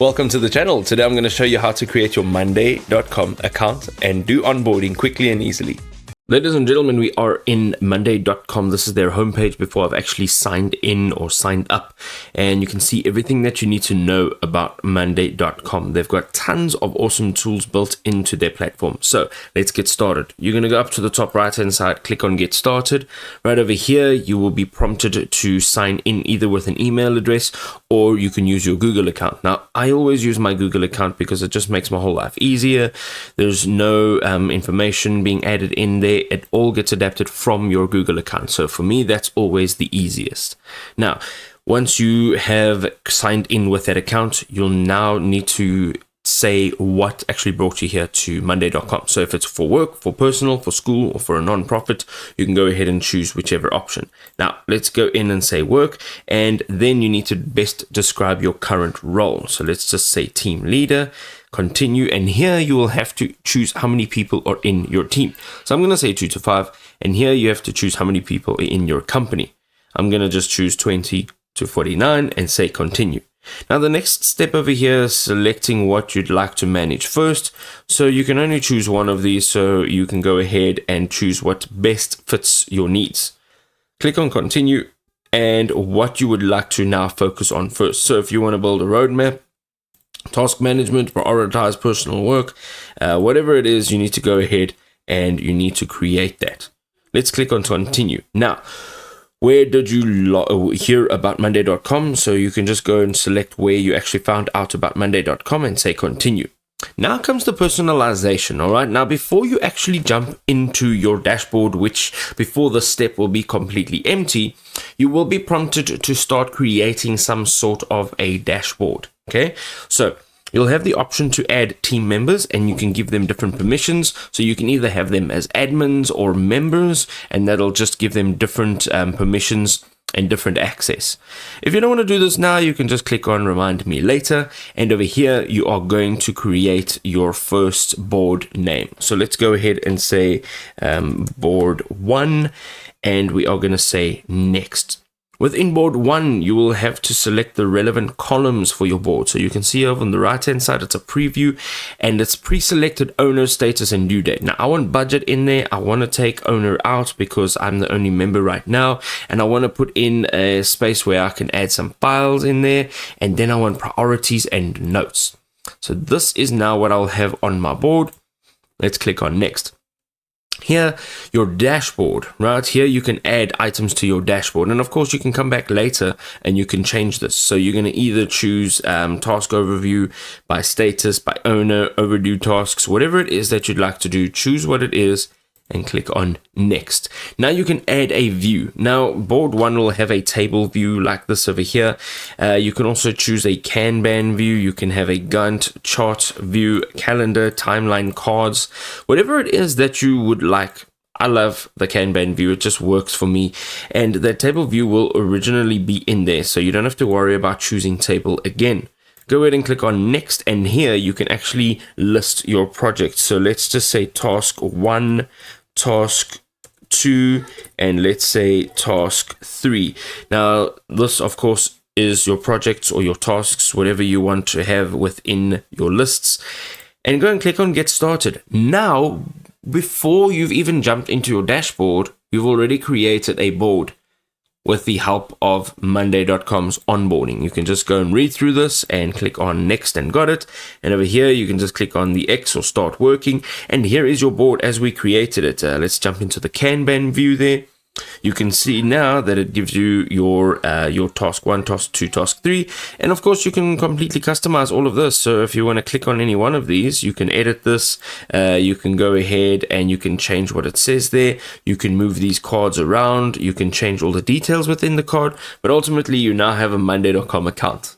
Welcome to the channel. Today I'm going to show you how to create your monday.com account and do onboarding quickly and easily. Ladies and gentlemen, we are in monday.com. This is their homepage before I've actually signed in or signed up. And you can see everything that you need to know about monday.com. They've got tons of awesome tools built into their platform. So let's get started. You're going to go up to the top right hand side, click on get started. Right over here, you will be prompted to sign in either with an email address or you can use your Google account. Now, I always use my Google account because it just makes my whole life easier. There's no information being added in there. It all gets adapted from your Google account. So for me, that's always the easiest. Now, once you have signed in with that account, you'll now need to say what actually brought you here to monday.com. So if it's for work, for personal, for school, or for a non-profit, you can go ahead and choose whichever option. Now, let's go in and say work, and then you need to best describe your current role. So let's just say team leader. Continue, and here you will have to choose how many people are in your team. So I'm going to say 2 to 5, and here you have to choose how many people are in your company. I'm going to just choose 20 to 49 and say continue. Now the next step over here is selecting what you'd like to manage first. So you can only choose one of these, so you can go ahead and choose what best fits your needs. Click on continue and what you would like to now focus on first. So if you want to build a roadmap, task management, prioritize personal work, whatever it is, you need to go ahead and you need to create that. Let's click on continue. Now, where did you hear about monday.com? So you can just go and select where you actually found out about monday.com and say continue. Now comes the personalization, all right? Now, before you actually jump into your dashboard, which before this step will be completely empty, you will be prompted to start creating some sort of a dashboard, okay? So you'll have the option to add team members and you can give them different permissions. So you can either have them as admins or members, and that'll just give them different permissions and different access. If you don't want to do this now, you can just click on remind me later, and over here you are going to create your first board name. So let's go ahead and say board 1, and we are going to say next. Within board 1, you will have to select the relevant columns for your board. So you can see over on the right hand side, it's a preview and it's pre-selected owner, status, and due date. Now I want budget in there. I want to take owner out because I'm the only member right now. And I want to put in a space where I can add some files in there. And then I want priorities and notes. So this is now what I'll have on my board. Let's click on next. Here, your dashboard, right here, you can add items to your dashboard. And of course, you can come back later and you can change this. So you're going to either choose task overview by status, by owner, overdue tasks, whatever it is that you'd like to do, choose what it is and click on next. Now you can add a view. Now board 1 will have a table view like this over here. You can also choose a Kanban view. You can have a Gantt chart view, calendar, timeline, cards, whatever it is that you would like. I love the Kanban view. It just works for me. And the table view will originally be in there, so you don't have to worry about choosing table again. Go ahead and click on next, and here you can actually list your project. So let's just say task 1, task 2, and let's say task 3. Now this of course is your projects or your tasks, whatever you want to have within your lists, and go and click on get started. Now, before you've even jumped into your dashboard, you've already created a board with the help of monday.com's onboarding. You can just go and read through this and click on next and got it. And over here, you can just click on the X or start working. And here is your board as we created it. Let's jump into the Kanban view there. You can see now that it gives you your task 1, task 2, task 3. And of course, you can completely customize all of this. So if you want to click on any one of these, you can edit this. You can go ahead and you can change what it says there. You can move these cards around. You can change all the details within the card. But ultimately, you now have a monday.com account.